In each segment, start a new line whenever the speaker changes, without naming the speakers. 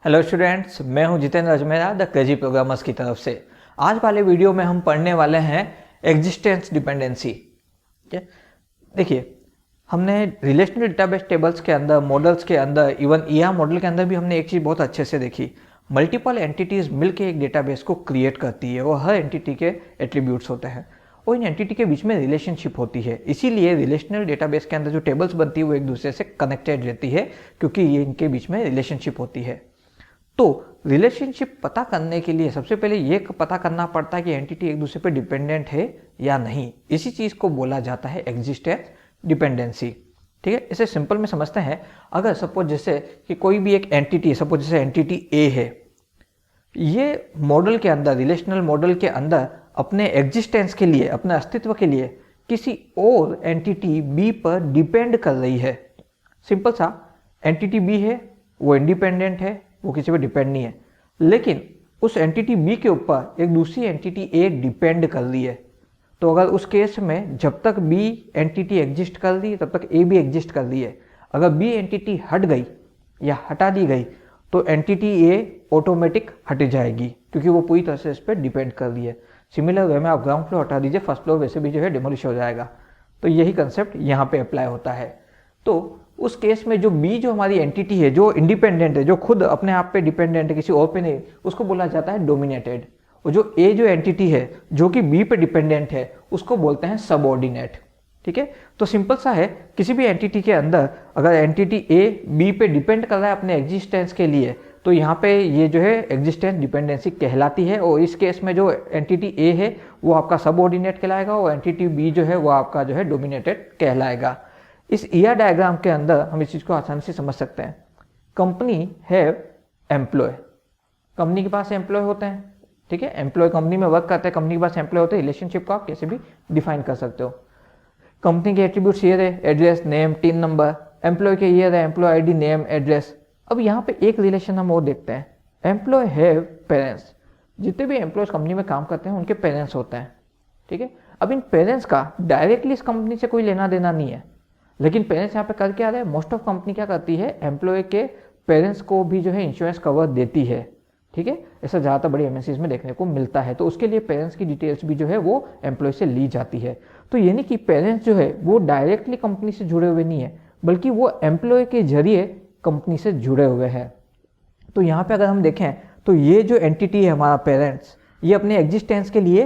Hello students, मैं हूं Jitendra Ajmera the crazy programmers की तरफ से। आज वाले वीडियो में हम पढ़ने वाले हैं एग्जिस्टेंस डिपेंडेंसी। देखिए, हमने रिलेशनल डेटाबेस टेबल्स के अंदर, मॉडल्स के अंदर, इवन ईआर मॉडल के अंदर भी हमने एक चीज़ बहुत अच्छे से देखी। मल्टीपल एंटिटीज़ मिलकर एक डेटाबेस को क्रिएट करती है और हर एंटिटी के एट्रीब्यूट्स होते हैं और इन एंटिटी के बीच में रिलेशनशिप होती है। इसीलिए रिलेशनल डेटाबेस के अंदर जो टेबल्स बनती है वो एक दूसरे से कनेक्टेड रहती है, क्योंकि ये इनके बीच में रिलेशनशिप होती है। तो रिलेशनशिप पता करने के लिए सबसे पहले ये पता करना पड़ता है कि एंटिटी एक दूसरे पर डिपेंडेंट है या नहीं। इसी चीज़ को बोला जाता है एग्जिस्टेंस डिपेंडेंसी। ठीक है, इसे सिंपल में समझते हैं। अगर सपोज जैसे कि कोई भी एक एंटिटी, सपोज जैसे एंटिटी ए है, ये मॉडल के अंदर, रिलेशनल मॉडल के अंदर अपने एग्जिस्टेंस के लिए, अपने अस्तित्व के लिए किसी और एंटिटी बी पर डिपेंड कर रही है। सिंपल सा, एंटिटी बी है, वो इंडिपेंडेंट है, वो किसी पे डिपेंड नहीं है, लेकिन उस एंटिटी बी के ऊपर एक दूसरी एंटिटी ए डिपेंड कर रही है। तो अगर उस केस में जब तक बी एंटिटी एग्जिस्ट कर रही है तब तक ए भी एग्जिस्ट कर रही है। अगर बी एंटिटी हट गई या हटा दी गई तो एंटिटी ए ऑटोमेटिक हट जाएगी, क्योंकि वो पूरी तरह से इस पर डिपेंड कर रही है। सिमिलर वे में आप ग्राउंड फ्लोर हटा दीजिए, फर्स्ट फ्लोर वैसे भी जो है डिमोलिश हो जाएगा। तो यही कंसेप्ट यहाँ पे अप्लाई होता है। तो उस केस में जो बी, जो हमारी एंटिटी है, जो इंडिपेंडेंट है, जो खुद अपने आप पे डिपेंडेंट है, किसी और पे नहीं, उसको बोला जाता है डोमिनेटेड। और जो ए, जो एंटिटी है जो कि बी पे डिपेंडेंट है, उसको बोलते हैं सबऑर्डिनेट। ठीक है, तो सिंपल सा है, किसी भी एंटिटी के अंदर अगर एंटिटी ए बी पे डिपेंड कर रहा है अपने एग्जिस्टेंस के लिए, तो यहाँ पे ये जो है एग्जिस्टेंस डिपेंडेंसी कहलाती है। और इस केस में जो एंटिटी ए है वो आपका सबऑर्डिनेट कहलाएगा और एंटिटी बी जो है वो आपका जो है डोमिनेटेड कहलाएगा। इस ईआर डायग्राम के अंदर हम इस चीज़ को आसानी से समझ सकते हैं। कंपनी हैव एम्प्लॉय, कंपनी के पास एम्प्लॉय होते हैं। ठीक है, एम्प्लॉय कंपनी में वर्क करते हैं, कंपनी के पास एम्प्लॉय होते हैं। रिलेशनशिप को आप कैसे भी डिफाइन कर सकते हो। कंपनी के एट्रीब्यूट्स ये है, address, name, TIN number. Employ के ये है, एम्प्लॉय आईडी, नेम, एड्रेस। अब यहाँ पे एक रिलेशन हम और देखते हैं, एम्प्लॉय हैव पेरेंट्स। जितने भी एम्प्लॉयज कंपनी में काम करते हैं उनके पेरेंट्स होते हैं। ठीक है, अब इन पेरेंट्स का डायरेक्टली इस कंपनी से कोई लेना देना नहीं है, लेकिन पेरेंट्स यहाँ पे कर क्या रहे हैं, मोस्ट ऑफ कंपनी क्या करती है, एम्प्लॉय के पेरेंट्स को भी जो है इंश्योरेंस कवर देती है। ठीक है, ऐसा ज़्यादातर बड़ी एमएनसीज में देखने को मिलता है। तो उसके लिए पेरेंट्स की डिटेल्स भी जो है वो एम्प्लॉय से ली जाती है। तो यानी कि पेरेंट्स जो है वो डायरेक्टली कंपनी से जुड़े हुए नहीं है, बल्कि वो एम्प्लॉय के जरिए कंपनी से जुड़े हुए हैं। तो यहाँ पे अगर हम देखें तो ये जो एंटिटी है हमारा पेरेंट्स, ये अपने एग्जिस्टेंस के लिए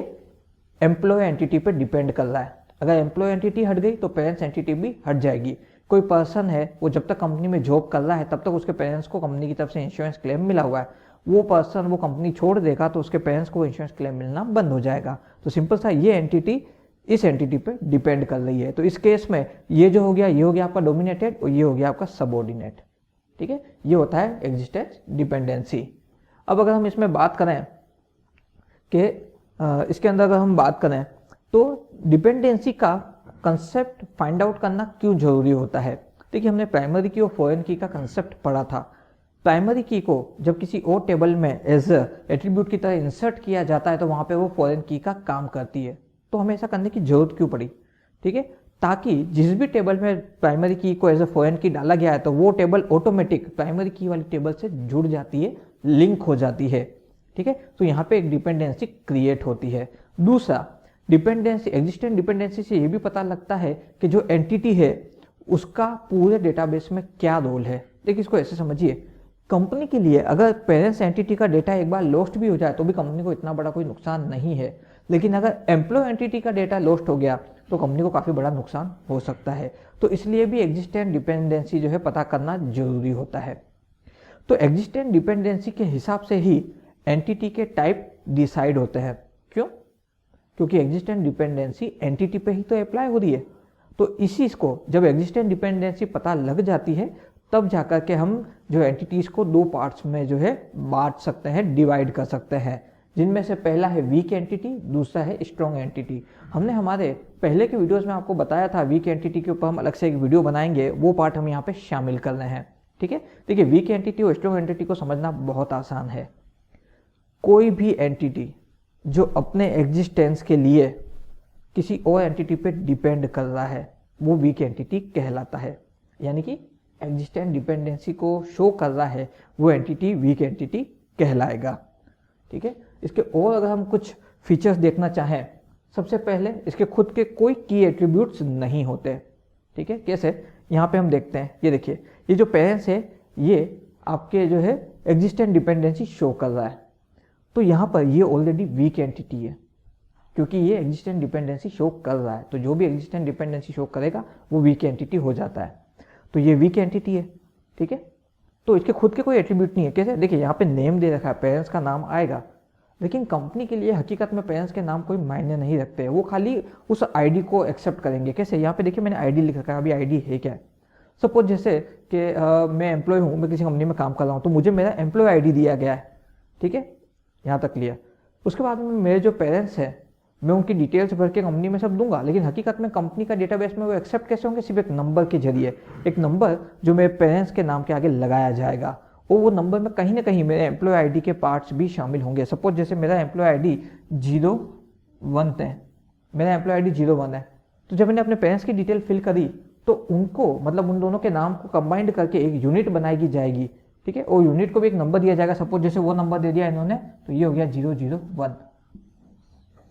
एम्प्लॉय एंटिटी पर डिपेंड कर रहा है। अगर एम्प्लॉय एंटिटी हट गई तो पेरेंट्स एंटिटी भी हट जाएगी। कोई पर्सन है, वो जब तक कंपनी में जॉब कर रहा है तब तक उसके पेरेंट्स को कंपनी की तरफ से इंश्योरेंस क्लेम मिला हुआ है। वो पर्सन वो कंपनी छोड़ देगा तो उसके पेरेंट्स को इंश्योरेंस क्लेम मिलना बंद हो जाएगा। तो सिंपल सा, ये एंटिटी इस एंटिटी पे डिपेंड कर रही है। तो इस केस में ये जो हो गया, ये हो गया आपका डोमिनेटेड और ये हो गया आपका सबऑर्डिनेट। ठीक है, ये होता है एग्जिस्टेंस डिपेंडेंसी। अब अगर हम इसमें बात करें कि इसके अंदर अगर हम बात करें तो डिपेंडेंसी का कंसेप्ट फाइंड आउट करना क्यों जरूरी होता है। देखिए, हमने प्राइमरी की और फॉरेन की का कंसेप्ट पढ़ा था। प्राइमरी की को जब किसी और टेबल में एज एट्रीब्यूट की तरह इंसर्ट किया जाता है तो वहाँ पे वो फॉरेन की का काम करती है। तो हमें ऐसा करने की जरूरत क्यों पड़ी? ठीक है, ताकि जिस भी टेबल में प्राइमरी की को एज ए फॉरेन की डाला गया है तो वो टेबल ऑटोमेटिक प्राइमरी की वाली टेबल से जुड़ जाती है, लिंक हो जाती है। ठीक है, तो यहाँ पे एक डिपेंडेंसी क्रिएट होती है। दूसरा, डिपेंडेंसी, एग्जिस्टेंट डिपेंडेंसी से ये भी पता लगता है कि जो एंटिटी है उसका पूरे डेटाबेस में क्या रोल है। देखिए, इसको ऐसे समझिए, कंपनी के लिए अगर पेरेंट्स एंटिटी का डेटा एक बार लॉस्ट भी हो जाए तो भी कंपनी को इतना बड़ा कोई नुकसान नहीं है, लेकिन अगर एम्प्लॉय एंटिटी का डेटा लॉस्ट हो गया तो कंपनी को काफ़ी बड़ा नुकसान हो सकता है। तो इसलिए भी एग्जिस्टेंट डिपेंडेंसी जो है पता करना जरूरी होता है। तो एग्जिस्टेंट डिपेंडेंसी के हिसाब से ही एंटिटी के टाइप डिसाइड होते हैं। क्यों? क्योंकि एग्जिस्टेंट डिपेंडेंसी एंटिटी पे ही तो अप्लाई हो रही है। तो इसी को जब एग्जिस्टेंट डिपेंडेंसी पता लग जाती है तब जाकर के हम जो एंटिटीज को दो पार्ट्स में जो है बांट सकते हैं, डिवाइड कर सकते हैं, जिनमें से पहला है वीक एंटिटी, दूसरा है स्ट्रॉन्ग एंटिटी। हमने हमारे पहले के वीडियोस में आपको बताया था वीक एंटिटी के ऊपर हम अलग से एक वीडियो बनाएंगे, वो पार्ट हम यहाँ पे शामिल कर रहे हैं। ठीक है, देखिए, वीक एंटिटी और स्ट्रॉन्ग एंटिटी को समझना बहुत आसान है। कोई भी एंटिटी जो अपने एग्जिस्टेंस के लिए किसी और एंटिटी पे डिपेंड कर रहा है वो वीक एंटिटी कहलाता है। यानी कि एग्जिस्टेंट डिपेंडेंसी को शो कर रहा है वो एंटिटी वीक एंटिटी कहलाएगा। ठीक है, इसके और अगर हम कुछ फीचर्स देखना चाहें, सबसे पहले इसके खुद के कोई की एट्रीब्यूट्स नहीं होते। ठीक है, कैसे, यहाँ पे हम देखते हैं, ये देखिए, ये जो पेरेंट्स है ये आपके जो है एग्जिस्टेंट डिपेंडेंसी शो कर रहा है, तो यहाँ पर ये ऑलरेडी वीक एंटिटी है, क्योंकि ये एग्जिस्टेंट डिपेंडेंसी शो कर रहा है, तो जो भी एग्जिस्टेंट डिपेंडेंसी शो करेगा वो वीक एंटिटी हो जाता है, तो ये वीक एंटिटी है। ठीक है, तो इसके खुद के कोई एट्रीब्यूट नहीं है। कैसे, देखिए यहाँ पे नेम दे रखा है, पेरेंट्स का नाम आएगा, लेकिन कंपनी के लिए हकीकत में पेरेंट्स के नाम कोई मायने नहीं रखते हैं, वो खाली उस आईडी को एक्सेप्ट करेंगे। कैसे, यहाँ पे देखिए मैंने आईडी लिख रखा है, अभी आईडी है क्या, सपोज जैसे कि मैं एम्प्लॉय हूँ, मैं किसी कंपनी में काम कर रहा हूँ, तो मुझे मेरा एम्प्लॉय आईडी दिया गया है। ठीक है, यहाँ तक क्लियर। उसके बाद में मेरे जो पेरेंट्स हैं मैं उनकी डिटेल्स भर के कंपनी में सब दूंगा, लेकिन हकीकत में कंपनी का डेटाबेस में वो एक्सेप्ट कैसे होंगे, सिर्फ एक नंबर के जरिए, एक नंबर जो मेरे पेरेंट्स के नाम के आगे लगाया जाएगा, और वो नंबर में कहीं ना कहीं मेरे एम्प्लॉय आईडी के पार्ट्स भी शामिल होंगे। सपोज जैसे मेरा एम्प्लॉय आईडी 01 है, मेरा एम्प्लॉय आईडी 01 है, तो जब मैंने अपने पेरेंट्स की डिटेल फिल करी तो उनको, मतलब उन दोनों के नाम को कंबाइंड करके एक यूनिट बनाई जाएगी। ठीक है, और यूनिट को भी एक नंबर दिया जाएगा, सपोज जैसे वो नंबर दे दिया इन्होंने, तो ये हो गया 001।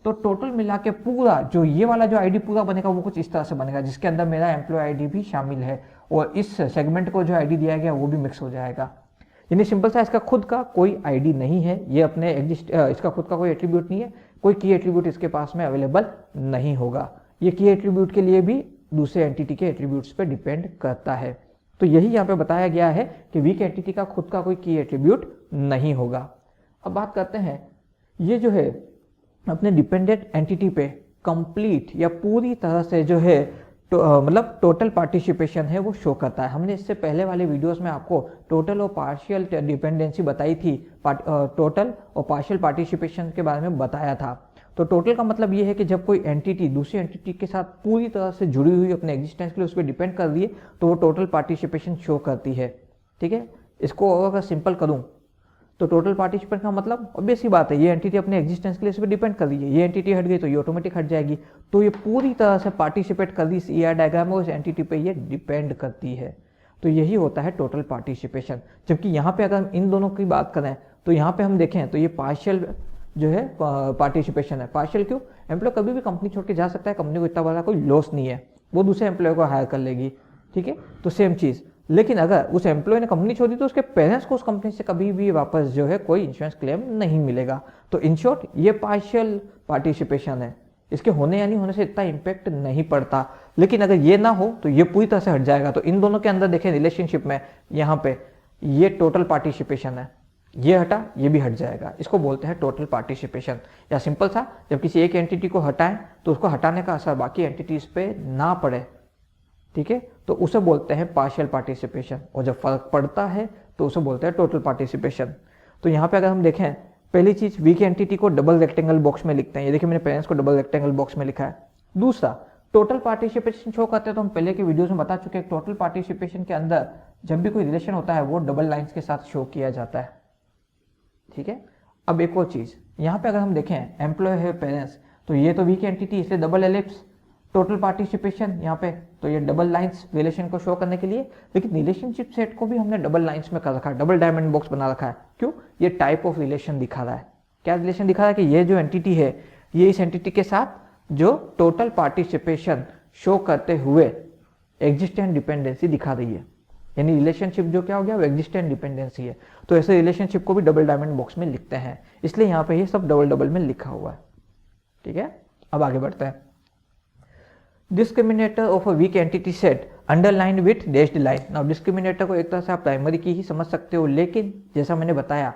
तो टोटल मिला के पूरा जो ये वाला जो आईडी पूरा बनेगा वो कुछ इस तरह से बनेगा, जिसके अंदर मेरा एम्प्लॉय आईडी भी शामिल है, और इस सेगमेंट को जो आईडी दिया गया वो भी मिक्स हो जाएगा। यानी सिंपल सा, इसका खुद का कोई आईडी नहीं है, ये अपने इसका खुद का कोई एट्रीब्यूट नहीं है, कोई की एट्रीब्यूट इसके पास में अवेलेबल नहीं होगा। ये की एट्रीब्यूट के लिए भी दूसरे एंटिटी के एट्रीब्यूट्स पे डिपेंड करता है। तो यही यहाँ पे बताया गया है कि वीक एंटिटी का खुद का कोई की एट्रीब्यूट नहीं होगा। अब बात करते हैं, ये जो है अपने डिपेंडेंट एंटिटी पे कंप्लीट या पूरी तरह से जो है मतलब टोटल पार्टिसिपेशन है वो शो करता है। हमने इससे पहले वाले वीडियोस में आपको टोटल और पार्शियल डिपेंडेंसी बताई थी, टोटल और पार्शियल पार्टिसिपेशन के बारे में बताया था। तो टोटल का मतलब ये है कि जब कोई एंटिटी दूसरी एंटिटी के साथ पूरी तरह से जुड़ी हुई अपने एग्जिस्टेंस के लिए उस पर डिपेंड कर रही है, तो वो टोटल पार्टिसिपेशन शो करती है। ठीक है, इसको अगर सिंपल करूं तो टोटल पार्टिसिपेंट का मतलब ऑब्वियस ही बात है, ये एंटिटी अपने एग्जिस्टेंस के लिए इस पर डिपेंड कर रही है, ये एंटिटी हट गई तो ये ऑटोमेटिक हट जाएगी, तो ये पूरी तरह से पार्टिसिपेट कर रही इस ईआर डायग्राम में, उस एंटिटी पे ये डिपेंड करती है। तो यही होता है टोटल पार्टिसिपेशन। जबकि यहाँ पे अगर हम इन दोनों की बात करें तो यहाँ पे हम देखें तो ये पार्शियल जो है पार्टिसिपेशन है। पार्शियल क्यों, एम्प्लॉय कभी भी कंपनी छोड़ के जा सकता है, कंपनी को इतना बड़ा कोई लॉस नहीं है, वो दूसरे एम्प्लॉय को हायर कर लेगी। ठीक है, तो सेम चीज़, लेकिन अगर उस एम्प्लॉय ने कंपनी छोड़ी तो उसके पेरेंट्स को उस कंपनी से कभी भी वापस जो है कोई इंश्योरेंस क्लेम नहीं मिलेगा। तो इन शॉर्ट ये पार्शियल पार्टिसिपेशन है, इसके होने या नहीं होने से इतना इम्पैक्ट नहीं पड़ता, लेकिन अगर ये ना हो तो ये पूरी तरह से हट जाएगा। तो इन दोनों के अंदर देखें रिलेशनशिप में, यहाँ पे ये टोटल पार्टिसिपेशन है, ये हटा ये भी हट जाएगा, इसको बोलते हैं टोटल पार्टिसिपेशन। या सिंपल सा, जब किसी एक एंटिटी को हटाएं तो उसको हटाने का असर बाकी एंटिटीज पे ना पड़े, ठीक है, तो उसे बोलते हैं पार्शियल पार्टिसिपेशन, और जब फर्क पड़ता है तो उसे बोलते हैं टोटल पार्टिसिपेशन। तो यहाँ पे अगर हम देखें, पहली चीज वीक एंटिटी को डबल रेक्टेंगल बॉक्स में लिखते हैं, ये देखिए मैंने पेरेंट्स को डबल रेक्टेंगल बॉक्स में लिखा है। दूसरा, टोटल पार्टिसिपेशन शो करते हैं तो हम पहले के वीडियोस में बता चुके हैं, टोटल पार्टिसिपेशन के अंदर जब भी कोई रिलेशन होता है वो डबल लाइन्स के साथ शो किया जाता है। ठीक है, अब एक और चीज, यहाँ पे अगर हम देखें एम्प्लॉय है पेरेंट्स, तो ये तो वीक एंटिटी इसलिए डबल एलिप्स, टोटल पार्टिसिपेशन यहाँ पे तो ये डबल लाइंस रिलेशन को शो करने के लिए, लेकिन रिलेशनशिप सेट को भी हमने डबल लाइंस में कर रखा है, डबल डायमंड बॉक्स बना रखा है। क्यों, ये टाइप ऑफ रिलेशन दिखा रहा है। क्या रिलेशन दिखा रहा है कि ये जो एंटिटी है ये इस एंटिटी के साथ जो टोटल पार्टिसिपेशन शो करते हुए एग्जिस्टेंट डिपेंडेंसी दिखा रही है, यानी रिलेशनशिप जो क्या हो गया वो एग्जिस्टेंट डिपेंडेंसी है। तो ऐसे रिलेशनशिप को भी डबल डायमंड बॉक्स में लिखते हैं, इसलिए यहाँ पे ये सब डबल डबल में लिखा हुआ है। ठीक है, अब आगे बढ़ते हैं। Discriminator of a weak entity set underline with dashed line. Now discriminator को एक तरह से आप प्राइमरी की ही समझ सकते हो, लेकिन जैसा मैंने बताया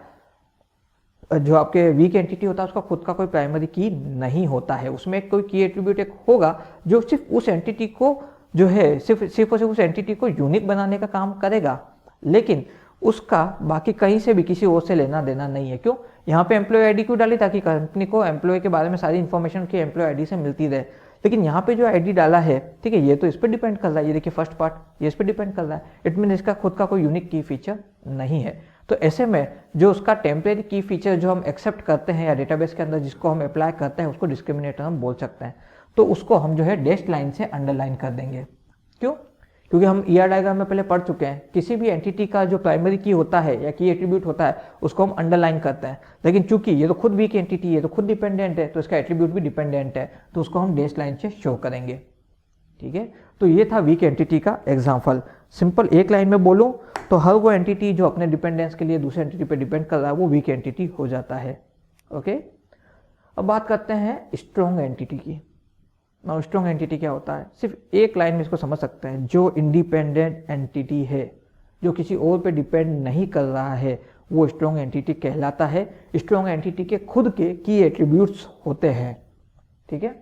जो आपके वीक एंटिटी होता है उसका खुद का कोई प्राइमरी की नहीं होता है, उसमें कोई की एट्रीब्यूट एक होगा जो सिर्फ उस एंटिटी को जो है सिर्फ उस एंटिटी को यूनिक बनाने का काम करेगा, लेकिन उसका बाकी कहीं से भी किसी और से लेना देना नहीं है। क्यों, यहाँ पे एम्प्लॉय आईडी क्यों डाली, ताकि कंपनी को एम्प्लॉय के बारे में सारी इन्फॉर्मेशन की एम्प्लॉय आईडी से मिलती रहे। लेकिन यहाँ पे जो आईडी डाला है, ठीक है, ये तो इस पर डिपेंड कर रहा है, ये देखिए फर्स्ट पार्ट ये इस पर डिपेंड कर रहा है, इट मीन इसका खुद का कोई यूनिक की फीचर नहीं है। तो ऐसे में जो उसका टेम्परेरी की फीचर जो हम एक्सेप्ट करते हैं या डेटाबेस के अंदर जिसको हम अप्लाई करते हैं उसको डिस्क्रिमिनेटर हम बोल सकते हैं। तो उसको हम जो है डैश लाइन से अंडरलाइन कर देंगे। क्यों, क्योंकि हम ईआर डायग्राम में पहले पढ़ चुके हैं, किसी भी एंटिटी का जो प्राइमरी की होता है या की एट्रीब्यूट होता है उसको हम अंडरलाइन करते हैं, लेकिन चूंकि ये तो खुद वीक एंटिटी है, तो खुद डिपेंडेंट है, तो इसका एट्रीब्यूट भी डिपेंडेंट है, तो उसको हम डैश लाइन से शो करेंगे। ठीक है, तो ये था वीक एंटिटी का एग्जाम्पल। सिंपल एक लाइन में बोलूं तो हर वो एंटिटी जो अपने डिपेंडेंस के लिए दूसरे एंटिटी पे डिपेंड कर रहा है वो वीक एंटिटी हो जाता है। ओके, अब बात करते हैं स्ट्रॉन्ग एंटिटी की। नाउ स्ट्रॉन्ग एंटिटी क्या होता है, सिर्फ एक लाइन में इसको समझ सकते हैं। जो इंडिपेंडेंट एंटिटी है, जो किसी और पे डिपेंड नहीं कर रहा है, वो स्ट्रॉन्ग एंटिटी कहलाता है। स्ट्रॉन्ग एंटिटी के खुद के की एट्रीब्यूट्स होते हैं। ठीक है,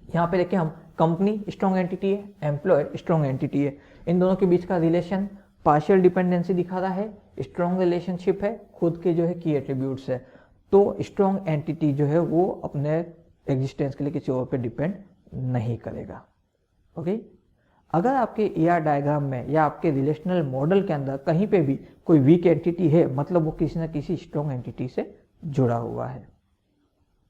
यहाँ पे देखिए हम कंपनी स्ट्रॉन्ग एंटिटी है, एम्प्लॉय स्ट्रॉन्ग एंटिटी है, इन दोनों के बीच का रिलेशन पार्शियल डिपेंडेंसी दिखा रहा है, स्ट्रॉन्ग रिलेशनशिप है, खुद के जो है की एट्रीब्यूट्स है। तो स्ट्रॉन्ग एंटिटी जो है वो अपने एग्जिस्टेंस के लिए किसी और पे डिपेंड नहीं करेगा। ओके, अगर आपके ईआर डायग्राम में या आपके रिलेशनल मॉडल के अंदर कहीं पे भी कोई वीक एंटिटी है, मतलब वो किसी ना किसी स्ट्रॉन्ग एंटिटी से जुड़ा हुआ है।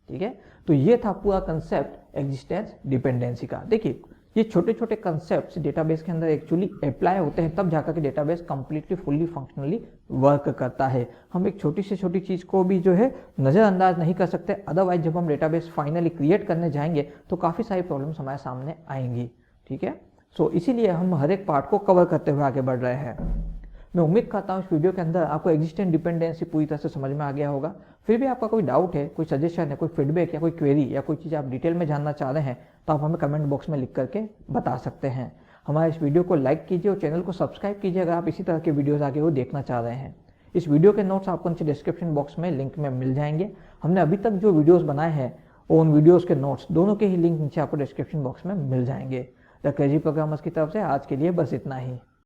ठीक है, तो ये था पूरा कंसेप्ट एग्जिस्टेंस डिपेंडेंसी का। देखिए ये छोटे छोटे कंसेप्ट्स डेटाबेस के अंदर एक्चुअली अप्लाई होते हैं, तब जाकर के database completely fully functionally work करता है। हम एक छोटी से छोटी चीज़ को भी जो है नज़रअंदाज नहीं कर सकते, अदरवाइज जब हम डेटाबेस फाइनली क्रिएट करने जाएंगे तो काफ़ी सारी प्रॉब्लम्स हमारे सामने आएंगी। ठीक है, सो इसीलिए हम हर एक पार्ट को कवर करते हुए आगे बढ़ रहे हैं। मैं उम्मीद करता हूँ इस वीडियो के अंदर आपको एग्जिस्टेंट डिपेंडेंसी पूरी तरह से समझ में आ गया होगा। फिर भी आपका कोई डाउट है, कोई सजेशन है, कोई फीडबैक या कोई क्वेरी या कोई चीज़ आप डिटेल में जानना चाह रहे हैं तो आप हमें कमेंट बॉक्स में लिख करके बता सकते हैं। हमारे इस वीडियो को लाइक कीजिए और चैनल को सब्सक्राइब कीजिए अगर आप इसी तरह के वीडियोज़ आगे वो देखना चाह रहे हैं। इस वीडियो के नोट्स आपको नीचे डिस्क्रिप्शन बॉक्स में लिंक में मिल जाएंगे। हमने अभी तक जो वीडियोज़ बनाए हैं उन वीडियोज़ के नोट्स दोनों के ही लिंक नीचे आपको डिस्क्रिप्शन बॉक्स में मिल जाएंगे। द क्रेजी प्रोग्रामर्स की तरफ से आज के लिए बस इतना ही।